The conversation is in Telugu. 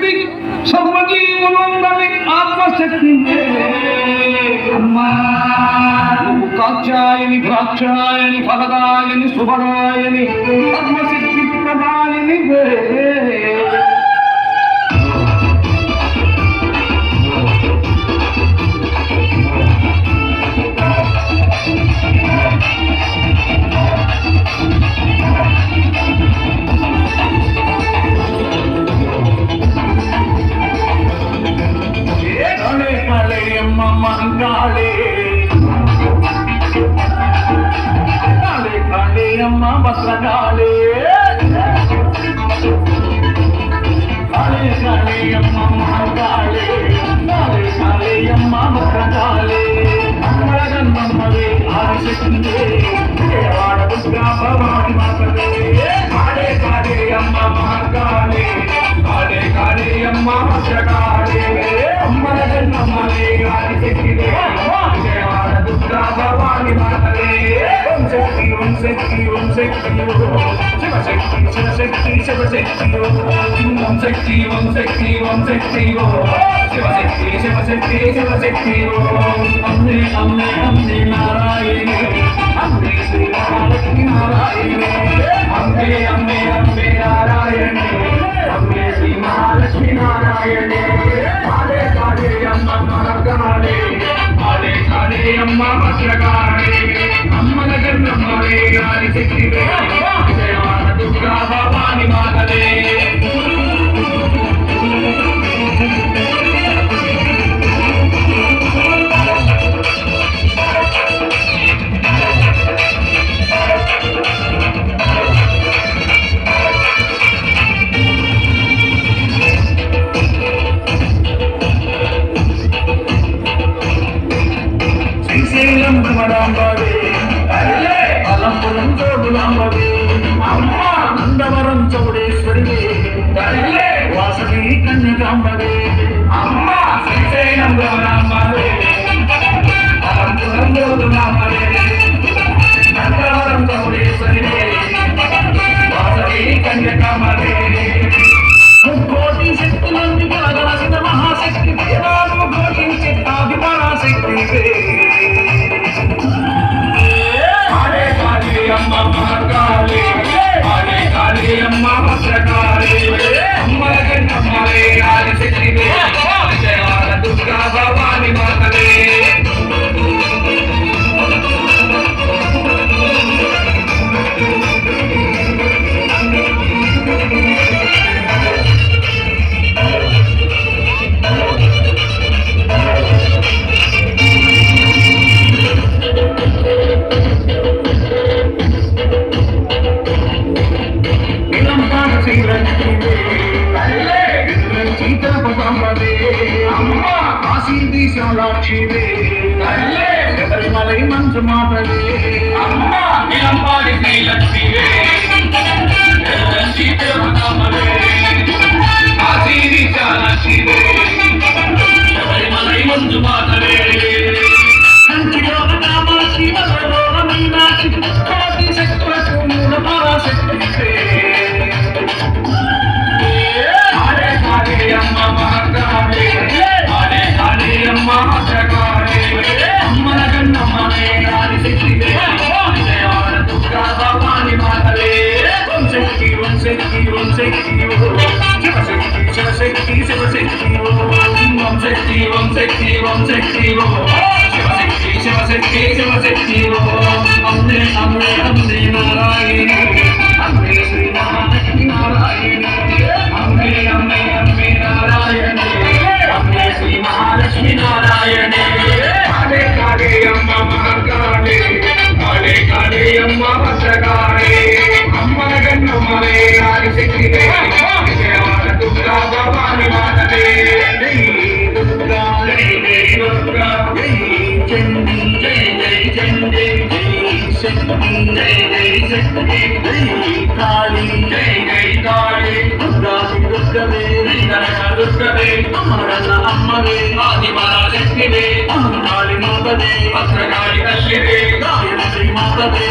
శక్తి సర్వజీవులందరి ఆత్మశక్తి అమ్మా కాక్షాయని ద్రాక్షాయని ఫలదాయని శుభదాయని ఆత్మశక్తి ప్రదాయని అమ్మ భద్రకాళే కాళే కాళే అమ్మ మహాకాళే కాళే కాళే అమ్మ భద్రకాళే అమ్మలగన్నమ్మవే ఆదిశక్తివే దేవాడ దుర్గా భవాని మాతవే కాళే కాళే అమ్మ మహాకాళే కాళే కాళే అమ్మ భద్రకాళే అమ్మలగన్నమ్మవే ఆదిశక్తివే దేవాడ దుర్గా భవాని మాతవే ఓం శక్తి ఓం శక్తి శివశక్తి శివశక్తి శివశక్తి ఓం శక్తి ఓం శక్తి ఓం శక్తి శివశక్తి శివశక్తి శివశక్తి అమ్మే అమ్మే అమ్మే నారాయణి అమ్మే శ్రీ మహాలక్ష్మి నారాయణి అమ్మే అమ్మే అమ్మే నారాయణి అమ్మే శ్రీ మహాలక్ష్మి నారాయణి కాళే కాళే అమ్మ మహాకాళే కాళే కాళే అమ్మ భద్రకాళే అమ్మల గన్నమ్మవే ఆదిశక్తివే దేవాడ దుర్గా భవాని మాతవే శ్రీశైలం భ్రమరాంబవే అలంపురం చోడులాంబవే నందవరం చౌడేశ్వరివే వాసవి కన్యకాంబవే శ్రీశైలం భ్రమరాంబవే అలంపురం చోడులాంబవే నందవరం చౌడేశ్వరివే వాసవి కన్యకాంబవే కోటి శక్తులన్నీ కలగలసిన మహాశక్తి వేదాలు ఘోషించే ఆదిపరాశక్తివే అమ్మ మహాకాళే కాళే కాళే అమ్మ భద్రకాళే అమ్మల గన్నమ్మవే ఆదిశక్తివే దేవాడ దుర్గా భవాని మాతవే కాశీదీశాలాక్షివే శబరిమలై మంచు మాతవే నిలంపాడి శ్రీలక్ష్మివే కాశీదీశాలాక్షివే శబరిమలై మంచు మాతవే శక్తులకు మూల పరాశక్తివే కాళే కాళే అమ్మ మహాకాళే కాళే కాళే అమ్మ భద్రకాళే అమ్మల గన్నమ్మవే ఆదిశక్తివే దేవాడ దుర్గా భవాని మాతవే ఓం శక్తి ఓం శక్తి ఓం శక్తి శివశక్తి శివశక్తి శివశక్తి ఓం శక్తి ఓం శక్తి ఓం శక్తి శివశక్తి శివశక్తి శివశక్తి అమ్మే అమ్మే అమ్మే నారాయణి అమ్మే శ్రీ మహాలక్ష్మి నారాయణి అమ్మే అమ్మే అమ్మే నారాయణి అమ్మే శ్రీ మహాలక్ష్మి నారాయణి కాళే కాళే అమ్మ మహాకాళే కాళే కాళే అమ్మ భద్రకాళే అమ్మల గన్నమ్మవే ఆదిశక్తివే దేవాడ దుర్గా భవాని మాతవే జై దుర్గా జై జై దుర్గా జై చండీ జై జై చండీ జై శక్తి జై జై శక్తి జై కాళీ జై జై కాళీ దుర్గా దుర్గవే దుర్గవే అమ్మరన్న అమ్మవే ఆదిపరాశక్తివే కాళీ మాతవే భద్రకాళి తల్లివే గాయత్రి మాతవే